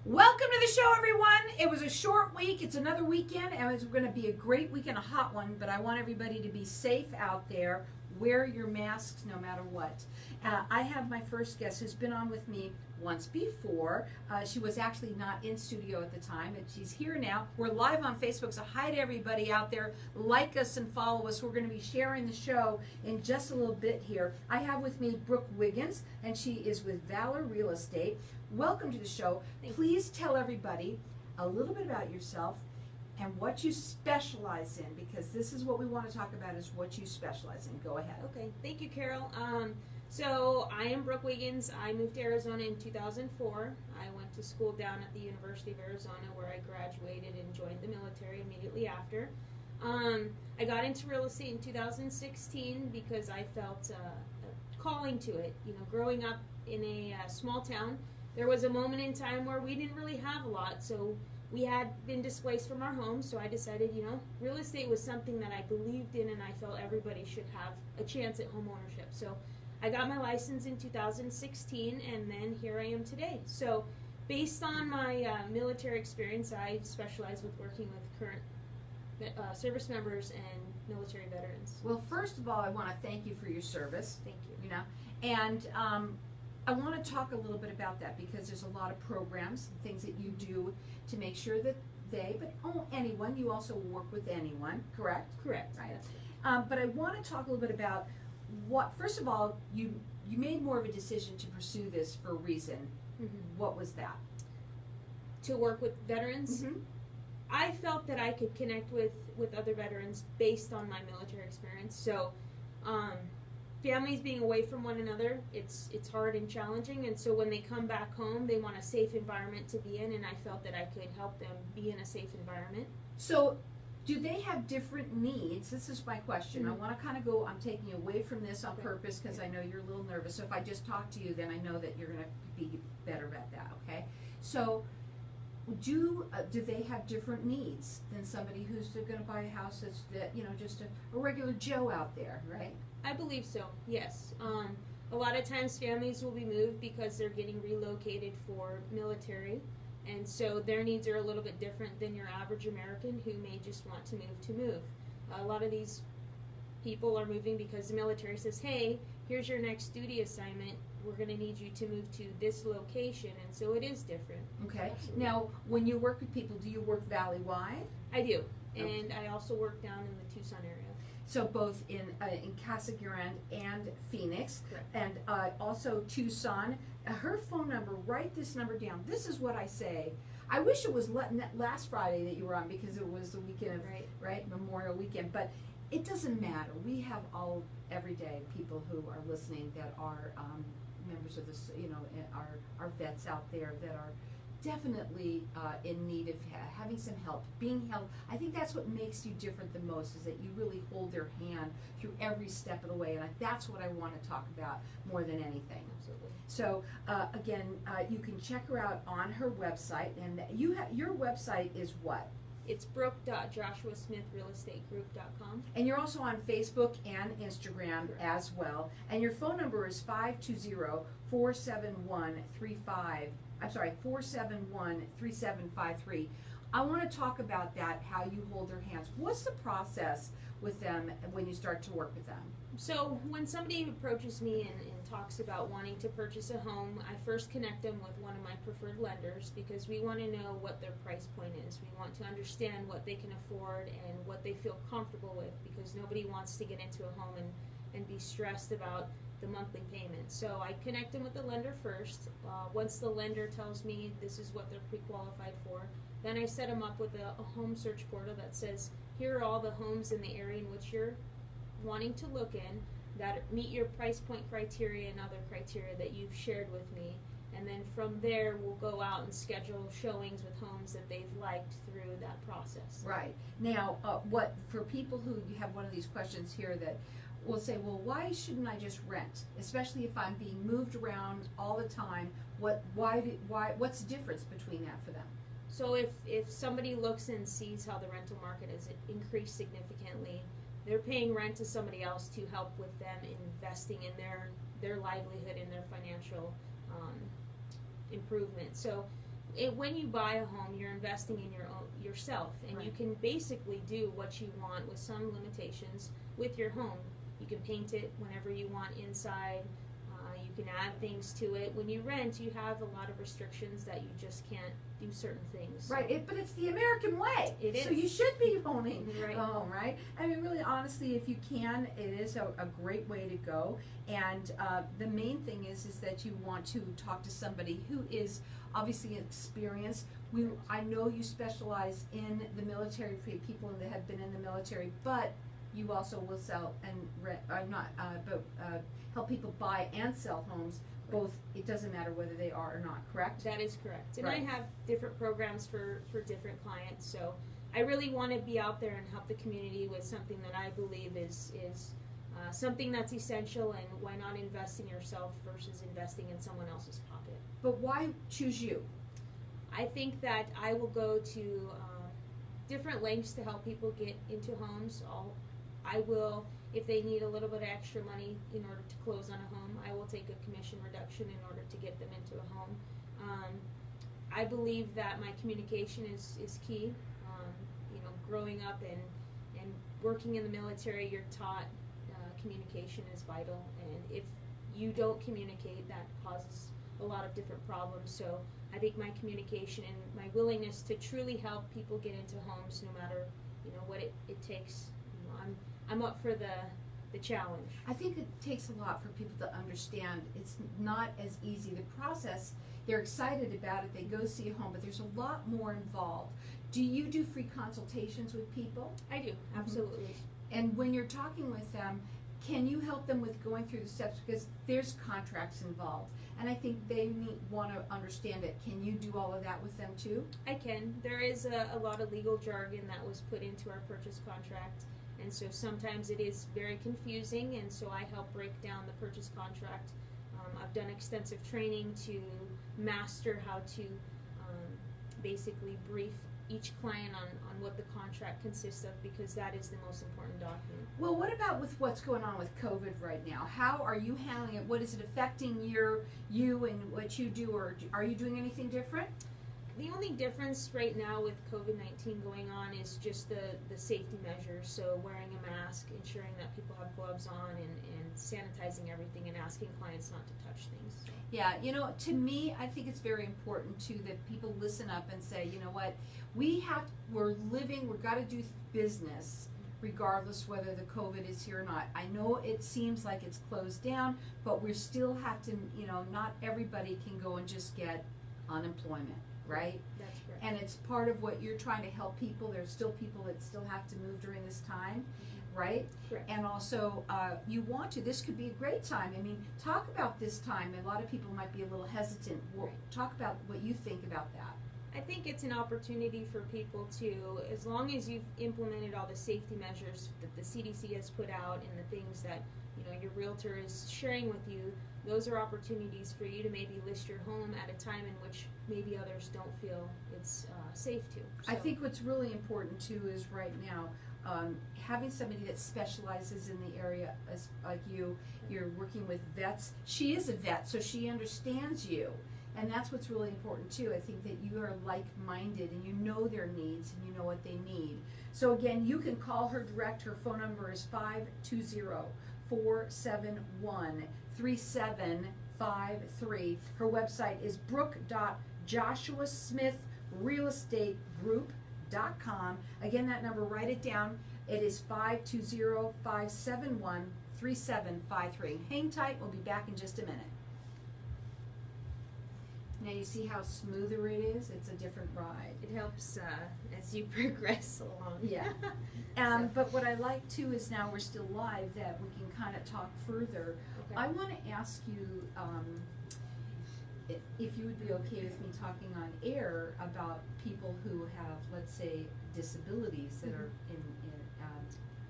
Welcome to the show, everyone. It was a short week. It's another weekend, and it's going to be a great weekend, a hot one, but I want everybody to be safe out there. Wear your masks no matter what. I have my first guest who's been on with me once before. She was actually not in studio at the time, and she's here now. We're live on Facebook, so hi to everybody out there. Like us and follow us. We're going to be sharing the show in just a little bit here. I have with me Brook Wiggins, and she is with Valor Real Estate. Welcome to the show. Please tell everybody a little bit about yourself and what you specialize in, because this is what we want to talk about, is what you specialize in. Go ahead. Okay, thank you, Carol. So I am Brook Wiggins. I moved to Arizona in 2004. I went to school down at the University of Arizona, where I graduated and joined the military immediately after. I got into real estate in 2016 because I felt a calling to it. You know, growing up in a small town, there was a moment in time where we didn't really have a lot, so we had been displaced from our homes, so I decided, you know, real estate was something that I believed in, and I felt everybody should have a chance at home ownership. So I got my license in 2016, and then here I am today. So based on my military experience, I specialize with working with current service members and military veterans. Well, first of all, I want to thank you for your service. Thank you. You know, and I want to talk a little bit about that, because there's a lot of programs and things that you do to make sure that anyone, you also work with anyone, correct? Correct. Right. But I want to talk a little bit about what, first of all, you made more of a decision to pursue this for a reason. Mm-hmm. What was that? To work with veterans. Mm-hmm. I felt that I could connect with other veterans based on my military experience. So, families being away from one another, it's hard and challenging, and so when they come back home, they want a safe environment to be in, and I felt that I could help them be in a safe environment. So, do they have different needs? This is my question. Mm-hmm. I want to kind of go, I'm taking you away from this on Okay. purpose, because I know you're a little nervous. So if I just talk to you, then I know that you're going to be better at that, okay? So, do they have different needs than somebody who's going to buy a house that's, just a regular Joe out there, right? I believe so, yes. A lot of times families will be moved because they're getting relocated for military, and so their needs are a little bit different than your average American who may just want to move. A lot of these people are moving because the military says, hey, here's your next duty assignment. We're going to need you to move to this location, and so it is different. Okay. Absolutely. Now, when you work with people, do you work valley-wide? I do, and Okay. I also work down in the Tucson area. So both in Casa Grande and Phoenix, Correct. and also Tucson. Her phone number, write this number down. This is what I say. I wish it was last Friday that you were on, because it was the weekend of, right, Memorial Weekend. But it doesn't matter. We have everyday people who are listening that are members of this, our vets out there that are definitely in need of having some help, being held. I think that's what makes you different the most, is that you really hold their hand through every step of the way, and that's what I want to talk about more than anything. Absolutely. So again, you can check her out on her website, and your website is what? It's brook.joshuasmithrealestategroup.com. And you're also on Facebook and Instagram as well. And your phone number is 471-3753. I want to talk about that, how you hold their hands. What's the process with them when you start to work with them? So when somebody approaches me and talks about wanting to purchase a home, I first connect them with one of my preferred lenders, because we want to know what their price point is. We want to understand what they can afford and what they feel comfortable with, because nobody wants to get into a home and be stressed about the monthly payment. So I connect them with the lender first. Once the lender tells me this is what they're pre-qualified for, then I set them up with a home search portal that says, here are all the homes in the area in which you're wanting to look in that meet your price point criteria and other criteria that you've shared with me, and then from there we'll go out and schedule showings with homes that they've liked through that process. Right. Now, what for people who have one of these questions here that will say, well, why shouldn't I just rent? Especially if I'm being moved around all the time. What's the difference between that for them? So if somebody looks and sees how the rental market has increased significantly, they're paying rent to somebody else to help with them investing in their livelihood and their financial improvement. So when you buy a home, you're investing in yourself, and you Right. can basically do what you want with some limitations with your home. You can paint it whenever you want inside. You can add things to it. When you rent, you have a lot of restrictions that you just can't do certain things. Right, but it's the American way. It So is. you should be owning Right. a home, right? I mean, really, honestly, if you can, it is a great way to go. And the main thing is that you want to talk to somebody who is obviously experienced. I know you specialize in the military for people that have been in the military, but you also will sell and rent, help people buy and sell homes. Both, it doesn't matter whether they are or not, correct? That is correct. And Right. I have different programs for different clients. So I really want to be out there and help the community with something that I believe is something that's essential, and why not invest in yourself versus investing in someone else's pocket. But why choose you? I think that I will go to different lengths to help people get into homes. I will, if they need a little bit of extra money in order to close on a home, I will take a commission reduction in order to get them into a home. I believe that my communication is key. Growing up and working in the military, you're taught communication is vital, and if you don't communicate, that causes a lot of different problems. So I think my communication and my willingness to truly help people get into homes, no matter what it takes. I'm up for the challenge. I think it takes a lot for people to understand it's not as easy. The process, they're excited about it, they go see a home, but there's a lot more involved. Do you do free consultations with people? I do, absolutely. And when you're talking with them, can you help them with going through the steps? Because there's contracts involved, and I think they want to understand it. Can you do all of that with them too? I can. There is a lot of legal jargon that was put into our purchase contract, and so sometimes it is very confusing, and so I help break down the purchase contract. I've done extensive training to master how to basically brief each client on what the contract consists of, because that is the most important document. Well, what about with what's going on with COVID right now? How are you handling it? What is it affecting you and what you do, or are you doing anything different? The only difference right now with COVID-19 going on is just the safety measures. So wearing a mask, ensuring that people have gloves on, and sanitizing everything, and asking clients not to touch things. Yeah, to me, I think it's very important too that people listen up and say, you know what, we've got to do business regardless whether the COVID is here or not. I know it seems like it's closed down, but we still have to, not everybody can go and just get unemployment, right? That's correct. And it's part of what you're trying to help people. There's still people that still have to move during this time, right? Correct. And also, this could be a great time. I mean, talk about this time. A lot of people might be a little hesitant. Well, talk about what you think about that. I think it's an opportunity for people to, as long as you've implemented all the safety measures that the CDC has put out and the things that your realtor is sharing with you, those are opportunities for you to maybe list your home at a time in which maybe others don't feel it's safe to. So. I think what's really important too is right now having somebody that specializes in the area, like you're working with vets. She is a vet, so she understands you. And that's what's really important too. I think that you are like-minded and you know their needs and you know what they need. So again, you can call her direct. Her phone number is 520-471-3753. Her website is brook.joshua.smithrealestategroup.com. Again, that number, write it down. It is 520-571-3753. Hang tight. We'll be back in just a minute. Now you see how smoother it is? It's a different ride. It helps as you progress along. Yeah. But what I like too is now we're still live, that we can kind of talk further. Okay. I want to ask you if you would be okay with me talking on air about people who have, let's say, disabilities that are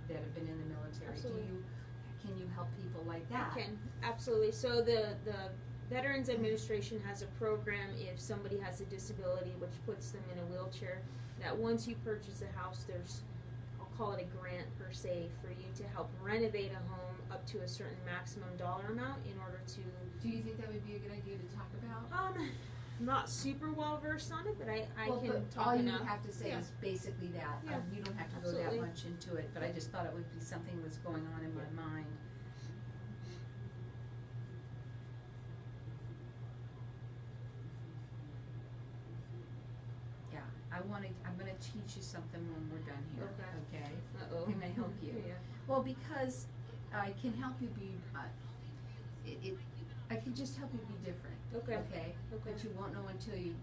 that have been in the military. Absolutely. Can you help people like that? I can, absolutely. So the Veterans Administration has a program if somebody has a disability, which puts them in a wheelchair, that once you purchase a house, there's, I'll call it a grant per se, for you to help renovate a home up to a certain maximum dollar amount in order to. Do you think that would be a good idea to talk about? not super well versed on it, but I Well, can but talk all you enough. have to say Yeah. is basically that. Yeah, You don't have to go absolutely. that much into it, but I just thought it would be something that was going on in my mind. Yeah, I'm gonna teach you something when we're done here, okay? Uh-oh. Can I help you? Yeah. Well, because I can help you be, I can just help you be different. Okay. Okay? Okay. But you won't know until you,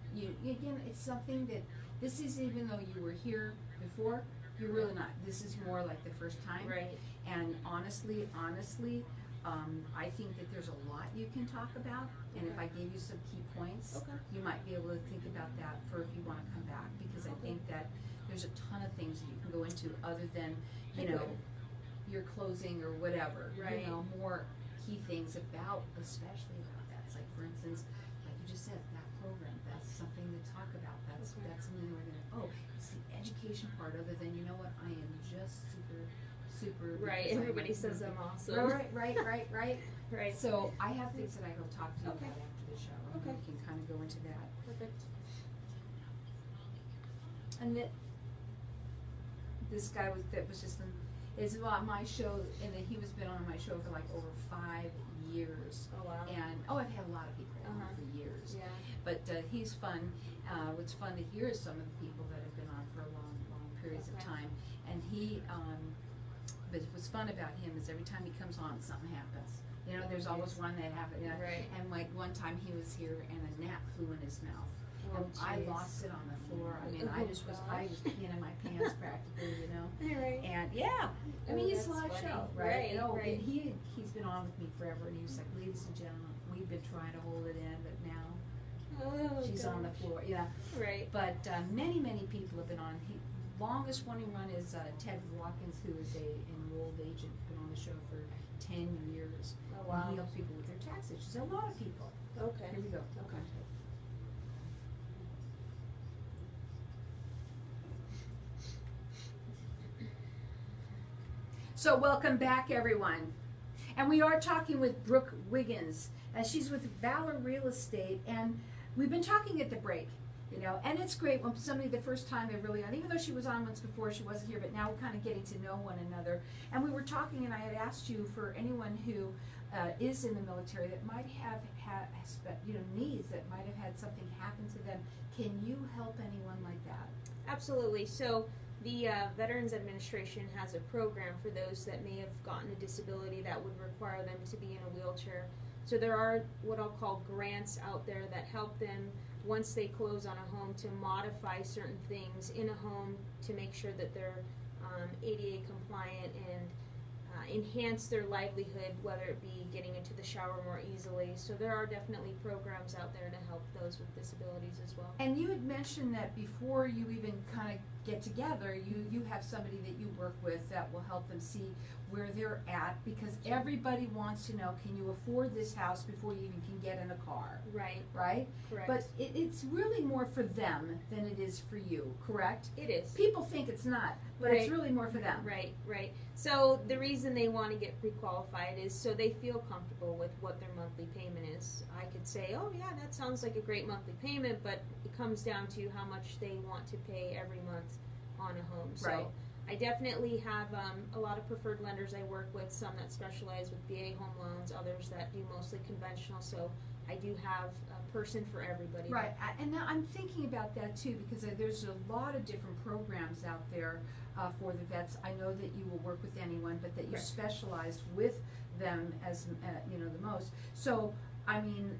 again, it's something that, this is even though you were here before, you're really not. This is more like the first time. Right. And honestly, I think that there's a lot you can talk about, and if I gave you some key points, Okay. you might be able to think about that for if you wanna come back, because I think that there's a ton of things that you can go into other than, you know, your closing or whatever. Right. You know, more key things about, especially about that. It's like, for instance, like you just said, that program, that's something to talk about. That's something we're gonna, it's the education part, other than, you know what, I am just super Right, because everybody says I'm awesome. Right. Right. So I have things that I will talk to you Okay. about after the show, and Okay. we can kind of go into that. Perfect. And this guy that was just is on my show, and he was been on my show for like over 5 years. Oh, wow. And I've had a lot of people on Uh-huh. for years. Yeah. But he's fun. What's fun to hear is some of the people that have been on for long periods of Okay. time. And but what's fun about him is every time he comes on, something happens. You know, there's always one that happened. You know, Right. And like one time he was here and a gnat flew in his mouth. Oh, And I jeez. lost it on the floor. I mean, I was peeing in my pants practically, you know. Right. And yeah, I mean, he's a that's live funny. show, right? Right, You know, right. and he's been on with me forever, and he was like, ladies and gentlemen, we've been trying to hold it in, but now Oh, she's on the gosh. floor, yeah. Right. But many people have been on. Longest running run is Ted Watkins, who is a enrolled agent, been on the show for 10 years. Oh, And wow. he helps people with their tax issues. A lot of people. Okay. Here we go. Okay. So welcome back, everyone. And we are talking with Brook Wiggins, and she's with Valor Real Estate, and we've been talking at the break, you know, and it's great when somebody the first time they're really on, even though she was on once before, she wasn't here, but now we're kind of getting to know one another. And we were talking, and I had asked you for anyone who is in the military that might have had, needs, that might have had something happen to them. Can you help anyone like that? Absolutely. So the Veterans Administration has a program for those that may have gotten a disability that would require them to be in a wheelchair. So there are what I'll call grants out there that help them, once they close on a home, to modify certain things in a home to make sure that they're ADA compliant and enhance their livelihood, whether it be getting into the shower more easily. So there are definitely programs out there to help those with disabilities as well. And you had mentioned that before you even kind of get together, you have somebody that you work with that will help them see where they're at, because everybody wants to know, can you afford this house before you even can get in a car, Right. right? Correct. But it's really more for them than it is for you, correct? It is. People think it's not, but it's Right. really more for them. Right, right. So the reason they want to get pre-qualified is so they feel comfortable with what their monthly payment is. I could say, oh yeah, that sounds like a great monthly payment, but it comes down to how much they want to pay every month on a home. So Right. I definitely have a lot of preferred lenders I work with, some that specialize with VA home loans, others that do mostly conventional. So I do have a person for everybody. Right, and now I'm thinking about that too, because there's a lot of different programs out there for the vets. I know that you will work with anyone, but that you Correct. specialize with them as the most. So, I mean,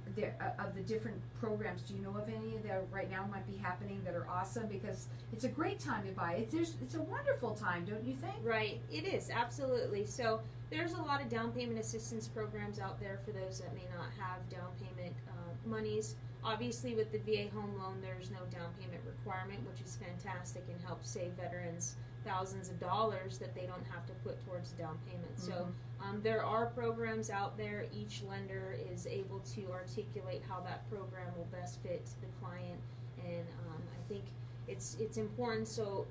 of the different programs, do you know of any that right now might be happening that are awesome? Because it's a great time to buy. It's a wonderful time, don't you think? Right, it is, absolutely. So there's a lot of down payment assistance programs out there for those that may not have down payment monies. Obviously with the VA home loan, there's no down payment requirement, which is fantastic and helps save veterans thousands of dollars that they don't have to put towards the down payment. So there are programs out there. Each lender is able to articulate how that program will best fit the client, and I think it's important. So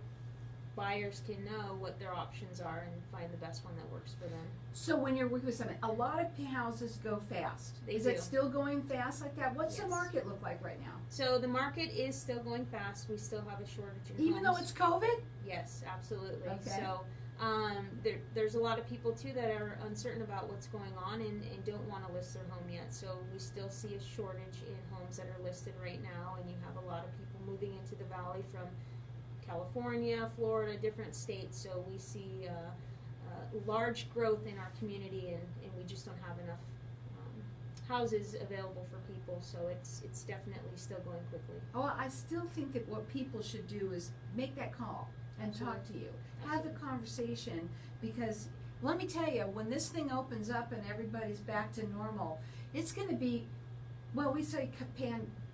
buyers can know what their options are and find the best one that works for them. So when you're working with someone, a lot of houses go fast. They Is do. it still going fast like that? What's the Yes. market look like right now? So the market is still going fast. We still have a shortage in Even though homes. it's COVID? Yes, absolutely. Okay. So there's a lot of people too that are uncertain about what's going on and don't want to list their home yet. So we still see a shortage in homes that are listed right now, and you have a lot of people moving into the valley from California, Florida, different states. So we see large growth in our community, and we just don't have enough houses available for people. So it's definitely still going quickly. Oh, I still think that what people should do is make that call and talk to you. Have the conversation, because let me tell you, when this thing opens up and everybody's back to normal, it's going to be, well, we say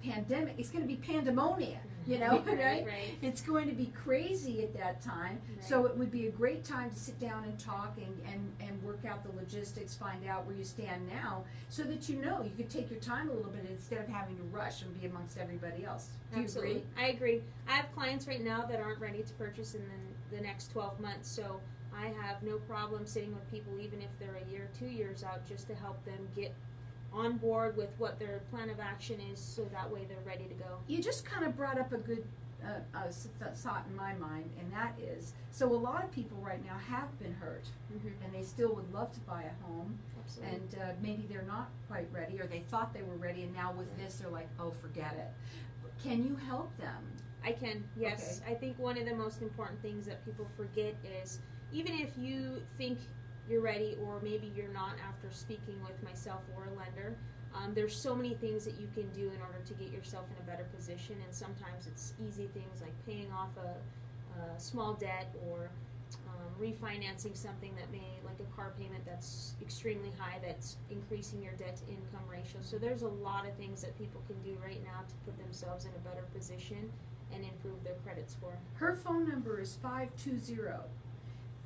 pandemic, it's going to be pandemonium, you know, right? Right. It's going to be crazy at that time. Right. So it would be a great time to sit down and talk and work out the logistics, find out where you stand now, so that you know you could take your time a little bit instead of having to rush and be amongst everybody else. Do you Absolutely. agree? I agree. I have clients right now that aren't ready to purchase in the next 12 months, so I have no problem sitting with people even if they're a year, 2 years out, just to help them get on board with what their plan of action is, so that way they're ready to go. You just kind of brought up a good thought in my mind, and that is, so a lot of people right now have been hurt, and they still would love to buy a home, Absolutely. and maybe they're not quite ready, or they thought they were ready, and now with this they're like, oh, forget it. Can you help them? I can, yes. Okay. I think one of the most important things that people forget is, even if you think you're ready, or maybe you're not after speaking with myself or a lender, there's so many things that you can do in order to get yourself in a better position, and sometimes it's easy things like paying off a small debt, or refinancing something that like a car payment that's extremely high, that's increasing your debt to income ratio. So there's a lot of things that people can do right now to put themselves in a better position and improve their credit score. Her phone number is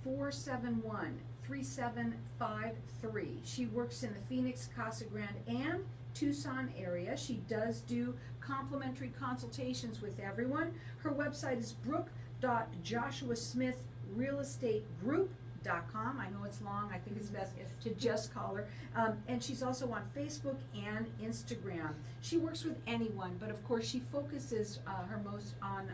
520-471-3753. She works in the Phoenix, Casa Grande, and Tucson area. She does do complimentary consultations with everyone. Her website is brook.joshuasmithrealestategroup.com. I know it's long. I think it's best to just call her. And she's also on Facebook and Instagram. She works with anyone, but of course she focuses her most on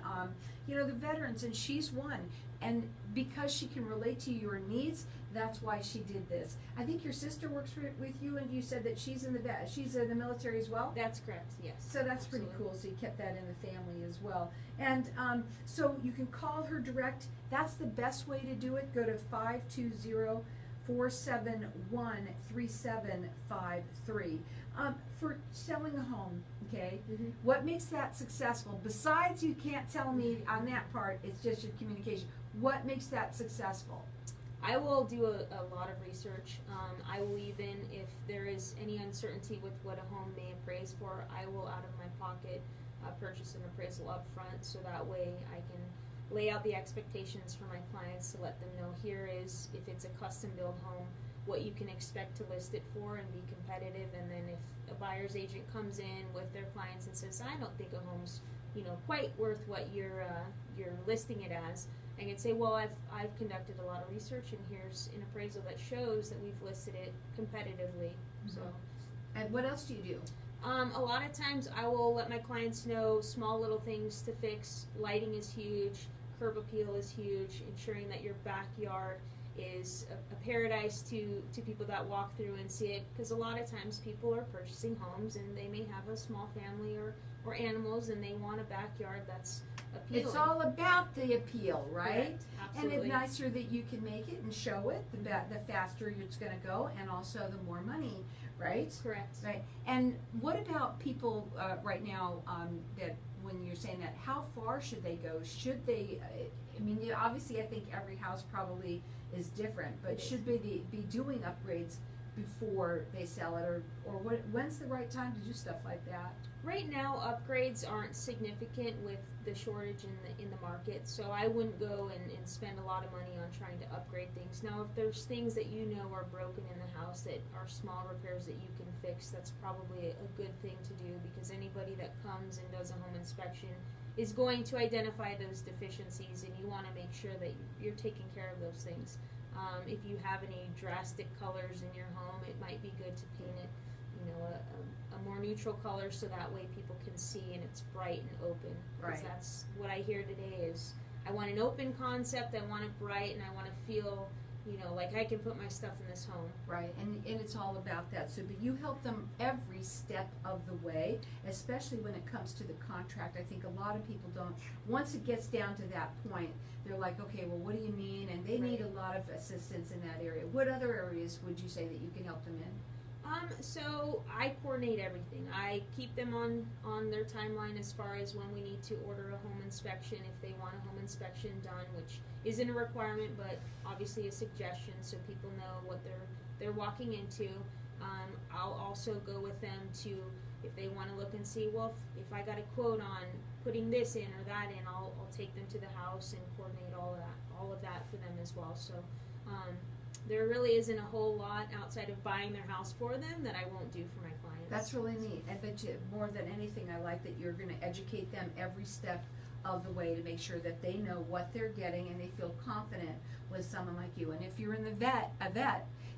the veterans, and she's one. And because she can relate to your needs, that's why she did this. I think your sister works with you, and you said that she's in the military as well? That's correct, yes. So that's pretty cool. So you kept that in the family as well. And so you can call her direct. That's the best way to do it. Go to 520-471-3753. For selling a home, okay? Mm-hmm. What makes that successful? Besides, you can't tell me on that part, it's just your communication. What makes that successful? I will do a lot of research. I will, even if there is any uncertainty with what a home may appraise for, I will, out of my pocket, purchase an appraisal up front, so that way I can lay out the expectations for my clients to let them know, here is, if it's a custom build home, what you can expect to list it for and be competitive. And then if a buyer's agent comes in with their clients and says, I don't think a home's quite worth what you're listing it as, I can say, well, I've conducted a lot of research, and here's an appraisal that shows that we've listed it competitively. So, And what else do you do? a lot of times I will let my clients know small little things to fix. Lighting is huge, curb appeal is huge, ensuring that your backyard is a paradise to people that walk through and see it, because a lot of times people are purchasing homes and they may have a small family or animals, and they want a backyard that's appealing. It's all about the appeal, right? Correct. Absolutely. And the nicer that you can make it and show it, the faster it's going to go, and also the more money, right? Correct. Right. And what about people right now that when you're saying that, how far should they go? Should they, obviously I think every house probably is different, but should they be doing upgrades before they sell it, or when's the right time to do stuff like that? Right now, upgrades aren't significant with the shortage in the market, so I wouldn't go and spend a lot of money on trying to upgrade things. Now, if there's things that you know are broken in the house that are small repairs that you can fix, that's probably a good thing to do, because anybody that comes and does a home inspection is going to identify those deficiencies, and you want to make sure that you're taking care of those things. If you have any drastic colors in your home, it might be good to paint it, a more neutral color, so that way people can see and it's bright and open. Because Right. that's what I hear today is, I want an open concept, I want it bright, and I want to feel, like I can put my stuff in this home. Right, and it's all about that. So, but you help them every step of the way, especially when it comes to the contract. I think a lot of people don't, once it gets down to that point, they're like, okay, well, what do you mean? And they need a lot of assistance in that area. What other areas would you say that you can help them in? So I coordinate everything. I keep them on their timeline as far as when we need to order a home inspection, if they want a home inspection done, which isn't a requirement, but obviously a suggestion, so people know what they're walking into. I'll also go with them to, if they want to look and see, well, if I got a quote on putting this in or that in, I'll take them to the house and coordinate all of that for them as well. So there really isn't a whole lot outside of buying their house for them that I won't do for my clients. That's really neat. I bet you more than anything, I like that you're going to educate them every step of the way to make sure that they know what they're getting and they feel confident with someone like you. And if you're in a vet,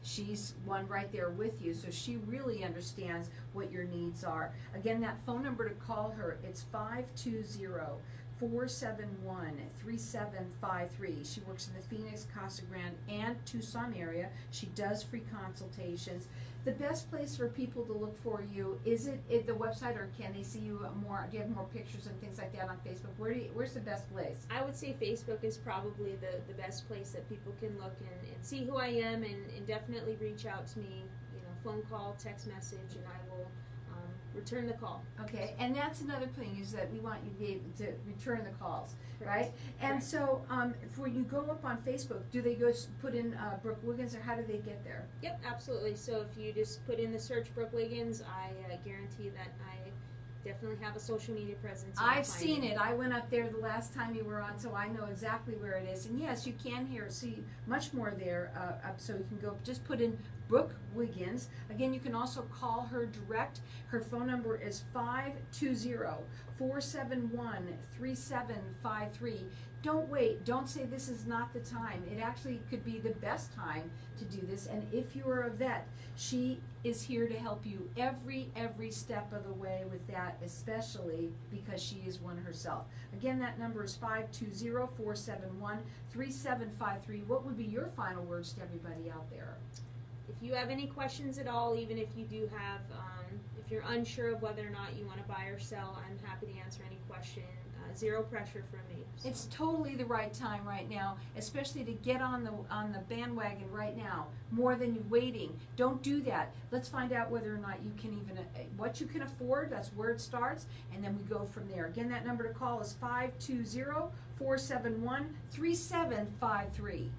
she's one right there with you, so she really understands what your needs are. Again, that phone number to call her, it's 520-471-3753. She works in the Phoenix, Casa Grande, and Tucson area. She does free consultations. The best place for people to look for you, is it the website, or can they see you more? Do you have more pictures and things like that on Facebook? Where's the best place? I would say Facebook is probably the best place that people can look and see who I am, and definitely reach out to me, phone call, text message, and I will return the call. Okay, and that's another thing, is that we want you to be able to return the calls, right? And Correct. so, when you go up on Facebook, do they go put in Brook Wiggins, or how do they get there? Yep, absolutely. So if you just put in the search Brook Wiggins, I guarantee that I definitely have a social media presence. and I've find seen it. I went up there the last time you were on, so I know exactly where it is. And yes, you can see much more there. So you can go, just put in Brook Wiggins. Again, you can also call her direct. Her phone number is 520-471-3753. Don't wait. Don't say this is not the time. It actually could be the best time to do this. And if you are a vet, she is here to help you every step of the way with that, especially because she is one herself. Again, that number is 520-471-3753. What would be your final words to everybody out there? If you have any questions at all, even if you do have, if you're unsure of whether or not you want to buy or sell, I'm happy to answer any question. Zero pressure from me. So. It's totally the right time right now, especially to get on the bandwagon right now, more than you waiting. Don't do that. Let's find out whether or not you can even, what you can afford, that's where it starts, and then we go from there. Again, that number to call is 520-471-3753.